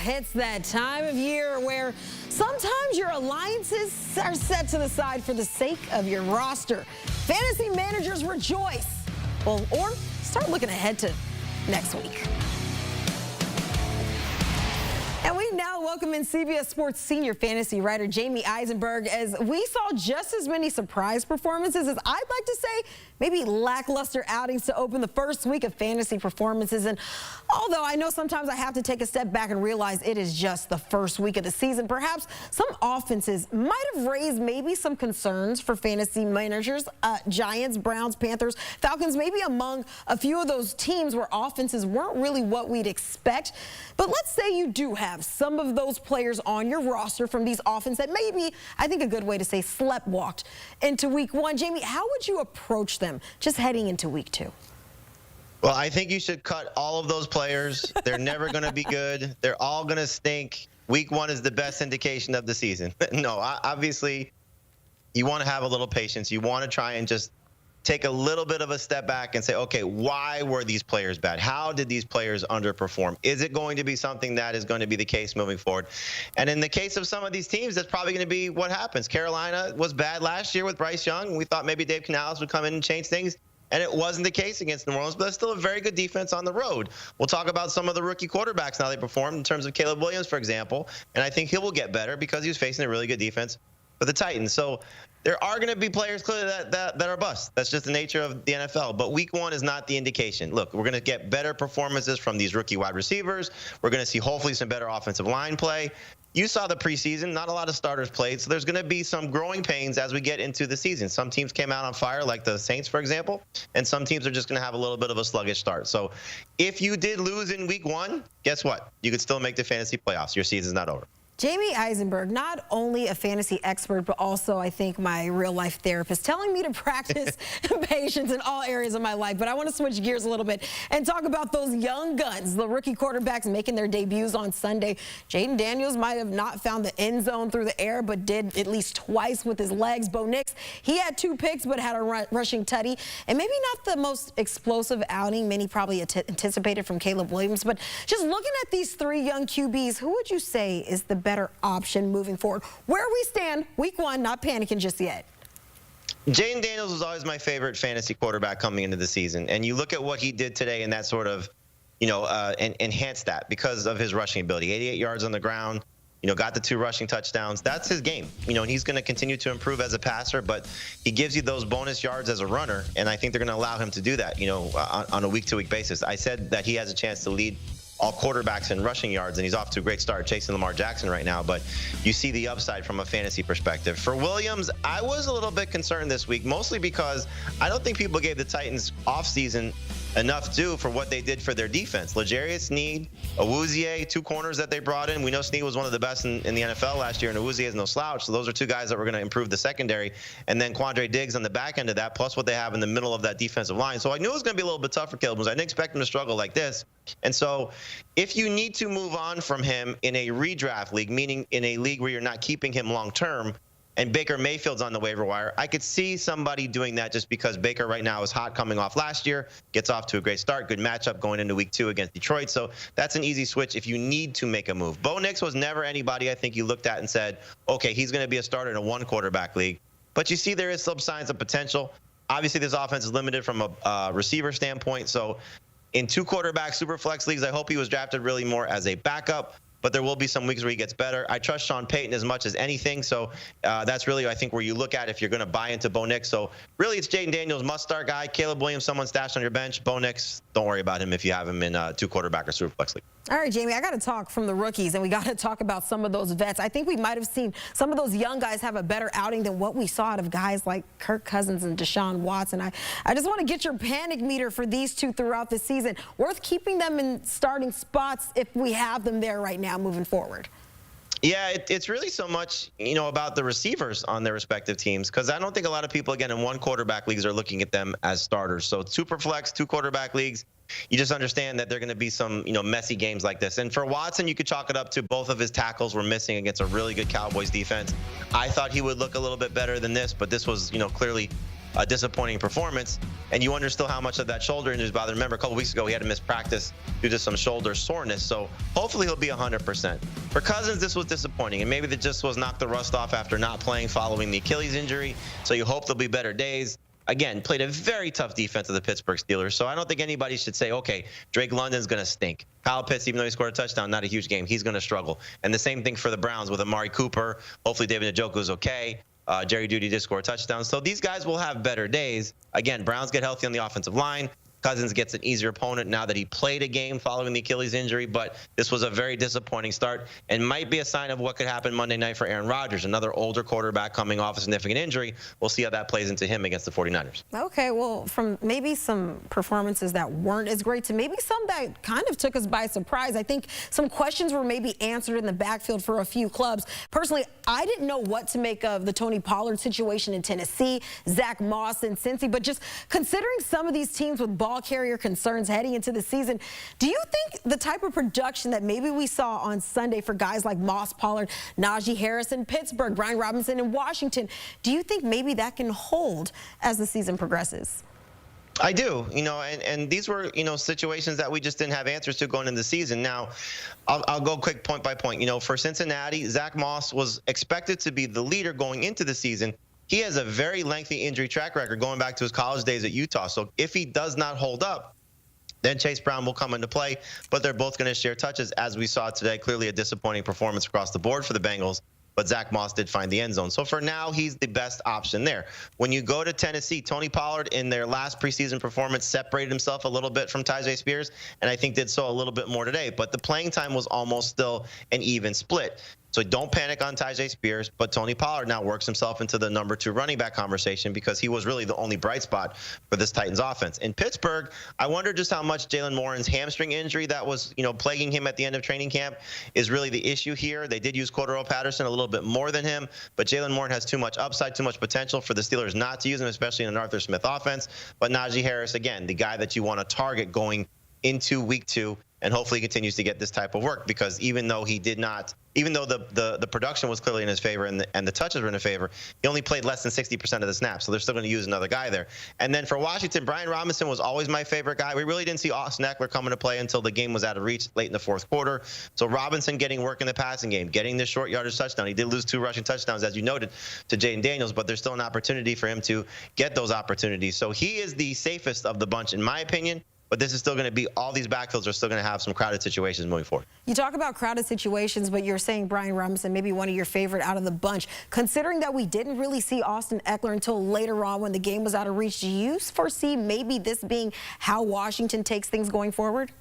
it's that time of year where sometimes your alliances are set to the side for the sake of your roster. Fantasy managers rejoice. Well, or start looking ahead to next week. And we now welcome in CBS Sports senior fantasy writer Jamey Eisenberg, as we saw just as many surprise performances as, I'd like to say, maybe lackluster outings to open the first week of fantasy performances. And although I know sometimes I have to take a step back and realize it is just the first week of the season, perhaps some offenses might have raised maybe some concerns for fantasy managers. Giants, Browns, Panthers, Falcons, maybe among a few of those teams where offenses weren't really what we'd expect. But let's say you do have some of those players on your roster from these offenses that maybe, I think a good way to say, sleptwalked into week one. Jamey, how would you approach them just heading into week two? Well, I think you should cut all of those players. They're never going to be good. They're all going to stink. Week one is the best indication of the season. No, obviously, you want to have a little patience. You want to try and just take a little bit of a step back and say, okay, why were these players bad? How did these players underperform? Is it going to be something that is going to be the case moving forward? And in the case of some of these teams, that's probably going to be what happens. Carolina was bad last year with Bryce Young. We thought maybe Dave Canales would come in and change things, and it wasn't the case against New Orleans, but it's still a very good defense on the road. We'll talk about some of the rookie quarterbacks, how they performed in terms of Caleb Williams, for example, and I think he will get better because he was facing a really good defense for the Titans. So there are going to be players clearly that are busts. That's just the nature of the NFL. But week one is not the indication. Look, we're going to get better performances from these rookie wide receivers. We're going to see hopefully some better offensive line play. You saw the preseason. Not a lot of starters played. So there's going to be some growing pains as we get into the season. Some teams came out on fire, like the Saints, for example, and some teams are just going to have a little bit of a sluggish start. So if you did lose in week one, guess what? You could still make the fantasy playoffs. Your season's not over. Jamey Eisenberg, not only a fantasy expert, but also, I think, my real-life therapist, telling me to practice patience in all areas of my life. But I want to switch gears a little bit and talk about those young guns, the rookie quarterbacks making their debuts on Sunday. Jaden Daniels might have not found the end zone through the air, but did at least twice with his legs. Bo Nix, he had 2 picks, but had a rushing tutty. And maybe not the most explosive outing many probably anticipated from Caleb Williams. But just looking at these 3 young QBs, who would you say is the better option moving forward? Where we stand, week one, not panicking just yet. Jaden Daniels was always my favorite fantasy quarterback coming into the season. And you look at what he did today and that sort of, enhanced that because of his rushing ability. 88 yards on the ground, got the 2 rushing touchdowns. That's his game. And he's going to continue to improve as a passer, but he gives you those bonus yards as a runner. And I think they're going to allow him to do that, on a week-to-week basis. I said that he has a chance to lead all quarterbacks in rushing yards, and he's off to a great start chasing Lamar Jackson right now, but you see the upside from a fantasy perspective. For Williams, I was a little bit concerned this week, mostly because I don't think people gave the Titans offseason enough due for what they did for their defense. L'Jarius Sneed, Awuzie, 2 corners that they brought in. We know Sneed was one of the best in the NFL last year, and Awuzie is no slouch, so those are 2 guys that were going to improve the secondary. And then Quandre Diggs on the back end of that, plus what they have in the middle of that defensive line. So I knew it was going to be a little bit tough for Caleb Williams. I didn't expect him to struggle like this. And so if you need to move on from him in a redraft league, meaning in a league where you're not keeping him long term, and Baker Mayfield's on the waiver wire, I could see somebody doing that just because Baker right now is hot coming off last year, gets off to a great start, good matchup going into week 2 against Detroit. So that's an easy switch if you need to make a move. Bo Nix was never anybody I think you looked at and said, okay, he's going to be a starter in a 1-quarterback league. But you see there is some signs of potential. Obviously, this offense is limited from a receiver standpoint. So in 2-quarterback super flex leagues, I hope he was drafted really more as a backup. But there will be some weeks where he gets better. I trust Sean Payton as much as anything, so that's really, I think, where you look at if you're going to buy into Bo Nix. So really, it's Jaden Daniels, must-start guy. Caleb Williams, someone stashed on your bench. Bo Nix, don't worry about him if you have him in 2-quarterback or Superflex league. All right, Jamey, I got to talk from the rookies, and we got to talk about some of those vets. I think we might have seen some of those young guys have a better outing than what we saw out of guys like Kirk Cousins and Deshaun Watson. I just want to get your panic meter for these 2 throughout the season. Worth keeping them in starting spots if we have them there right now moving forward. Yeah, it's really so much, about the receivers on their respective teams, because I don't think a lot of people, again, in 1-quarterback leagues are looking at them as starters. So Superflex, 2-quarterback leagues, you just understand that there are going to be some, messy games like this. And for Watson, you could chalk it up to both of his tackles were missing against a really good Cowboys defense. I thought he would look a little bit better than this, but this was, clearly a disappointing performance. And you wonder still how much of that shoulder injury is bothering. Remember, a couple weeks ago, he had to miss practice due to some shoulder soreness. So hopefully he'll be 100%. For Cousins, this was disappointing. And maybe that just was knocked the rust off after not playing following the Achilles injury. So you hope there'll be better days. Again, played a very tough defense of the Pittsburgh Steelers. So I don't think anybody should say, okay, Drake London's going to stink. Kyle Pitts, even though he scored a touchdown, not a huge game, he's going to struggle. And the same thing for the Browns with Amari Cooper. Hopefully David Njoku's okay. Jerry Jeudy did score a touchdown. So these guys will have better days. Again, Browns get healthy on the offensive line. Cousins gets an easier opponent now that he played a game following the Achilles injury, but this was a very disappointing start and might be a sign of what could happen Monday night for Aaron Rodgers, another older quarterback coming off a significant injury. We'll see how that plays into him against the 49ers. Okay, well, from maybe some performances that weren't as great to maybe some that kind of took us by surprise. I think some questions were maybe answered in the backfield for a few clubs. Personally, I didn't know what to make of the Tony Pollard situation in Tennessee, Zach Moss in Cincy, but just considering some of these teams with ball carrier concerns heading into the season, do you think the type of production that maybe we saw on Sunday for guys like Moss, Pollard, Najee Harris in Pittsburgh, Brian Robinson in Washington, do you think maybe that can hold as the season progresses? I do, and these were, situations that we just didn't have answers to going into the season. Now, I'll go quick point by point. For Cincinnati, Zach Moss was expected to be the leader going into the season. He has a very lengthy injury track record going back to his college days at Utah. So if he does not hold up, then Chase Brown will come into play. But they're both going to share touches, as we saw today. Clearly a disappointing performance across the board for the Bengals. But Zach Moss did find the end zone. So for now, he's the best option there. When you go to Tennessee, Tony Pollard in their last preseason performance separated himself a little bit from Tyjae Spears, and I think did so a little bit more today. But the playing time was almost still an even split. So don't panic on Tyjae Spears, but Tony Pollard now works himself into the number 2 running back conversation because he was really the only bright spot for this Titans offense. In Pittsburgh, I wonder just how much Jalen Warren's hamstring injury that was, plaguing him at the end of training camp is really the issue here. They did use Cordero Patterson a little bit more than him, but Jalen Warren has too much upside, too much potential for the Steelers not to use him, especially in an Arthur Smith offense. But Najee Harris, again, the guy that you want to target going into week 2. And hopefully he continues to get this type of work because even though the production was clearly in his favor and the touches were in his favor, he only played less than 60% of the snaps. So they're still going to use another guy there. And then for Washington, Brian Robinson was always my favorite guy. We really didn't see Austin Ekeler coming to play until the game was out of reach late in the fourth quarter. So Robinson getting work in the passing game, getting the short yardage touchdown. He did lose 2 rushing touchdowns, as you noted, to Jaden Daniels, but there's still an opportunity for him to get those opportunities. So he is the safest of the bunch, in my opinion. But this is still going to be, all these backfields are still going to have some crowded situations moving forward. You talk about crowded situations, but you're saying Brian Robinson, maybe one of your favorite out of the bunch. Considering that we didn't really see Austin Ekeler until later on when the game was out of reach, do you foresee maybe this being how Washington takes things going forward?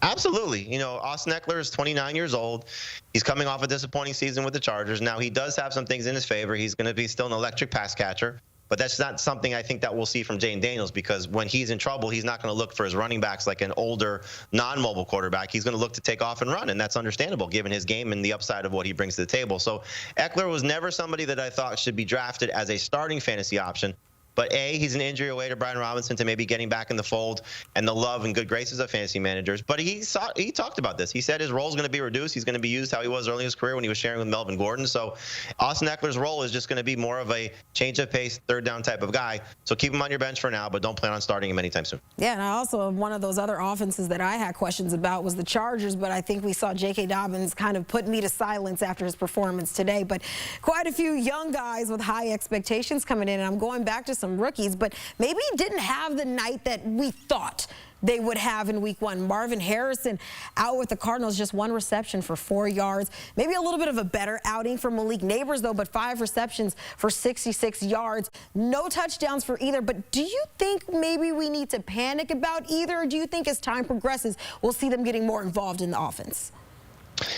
Absolutely. Austin Ekeler is 29 years old. He's coming off a disappointing season with the Chargers. Now, he does have some things in his favor. He's going to be still an electric pass catcher. But that's not something I think that we'll see from Jaden Daniels because when he's in trouble, he's not going to look for his running backs like an older, non-mobile quarterback. He's going to look to take off and run, and that's understandable given his game and the upside of what he brings to the table. So Ekeler was never somebody that I thought should be drafted as a starting fantasy option. But A, he's an injury away to Brian Robinson to maybe getting back in the fold and the love and good graces of fantasy managers. But he talked about this. He said his role is going to be reduced. He's going to be used how he was early in his career when he was sharing with Melvin Gordon. So Austin Ekeler's role is just going to be more of a change of pace, third down type of guy. So keep him on your bench for now, but don't plan on starting him anytime soon. Yeah, and I also, one of those other offenses that I had questions about was the Chargers, but I think we saw J.K. Dobbins kind of put me to silence after his performance today. But quite a few young guys with high expectations coming in, and I'm going back to some rookies, but maybe didn't have the night that we thought they would have in week 1. Marvin Harrison out with the Cardinals, just 1 reception for 4 yards. Maybe a little bit of a better outing for Malik Neighbors, though, but 5 receptions for 66 yards. No touchdowns for either. But do you think maybe we need to panic about either, or do you think as time progresses, we'll see them getting more involved in the offense?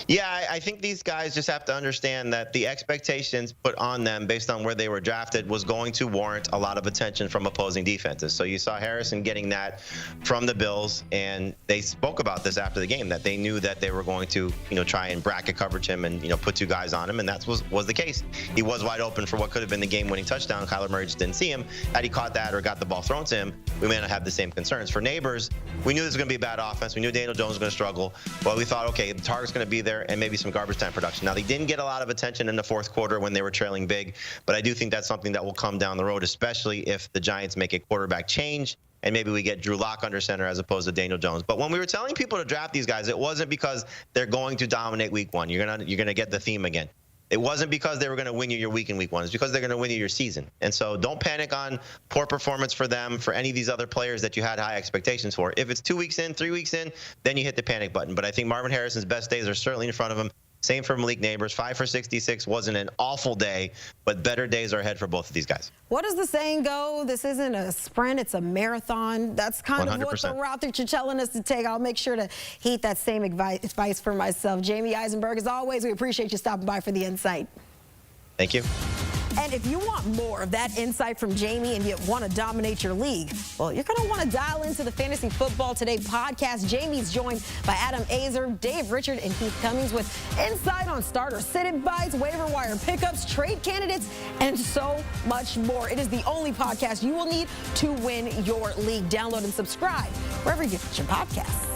Yeah, I think these guys just have to understand that the expectations put on them based on where they were drafted was going to warrant a lot of attention from opposing defenses. So you saw Harrison getting that from the Bills, and they spoke about this after the game, that they knew that they were going to, try and bracket coverage him and, put 2 guys on him, and that was the case. He was wide open for what could have been the game-winning touchdown. Kyler Murray just didn't see him. Had he caught that or got the ball thrown to him, we may not have the same concerns. For Neighbors, we knew this was going to be a bad offense. We knew Daniel Jones was going to struggle. Well, we thought, okay, the target's going to be be there, and maybe some garbage time production. Now, they didn't get a lot of attention in the fourth quarter when they were trailing big, but I do think that's something that will come down the road, especially if the Giants make a quarterback change and maybe we get Drew Lock under center as opposed to Daniel Jones. But when we were telling people to draft these guys, it wasn't because they're going to dominate week one. You're gonna get the theme again. It wasn't because they were going to win you your week in week one. It's because they're going to win you your season. And so don't panic on poor performance for them, for any of these other players that you had high expectations for. If it's 2 weeks in, 3 weeks in, then you hit the panic button. But I think Marvin Harrison's best days are certainly in front of him. Same for Malik Neighbors. 5 for 66 wasn't an awful day, but better days are ahead for both of these guys. What does the saying go? This isn't a sprint, it's a marathon. That's kind 100%. of what the route that you're telling us to take. I'll make sure to heed that same advice for myself. Jamey Eisenberg, as always, we appreciate you stopping by for the insight. Thank you. And if you want more of that insight from Jamey and you want to dominate your league, well, you're going to want to dial into the Fantasy Football Today podcast. Jamey's joined by Adam Azer, Dave Richard, and Heath Cummings with insight on starter sit-in bites, waiver wire pickups, trade candidates, and so much more. It is the only podcast you will need to win your league. Download and subscribe wherever you get your podcasts.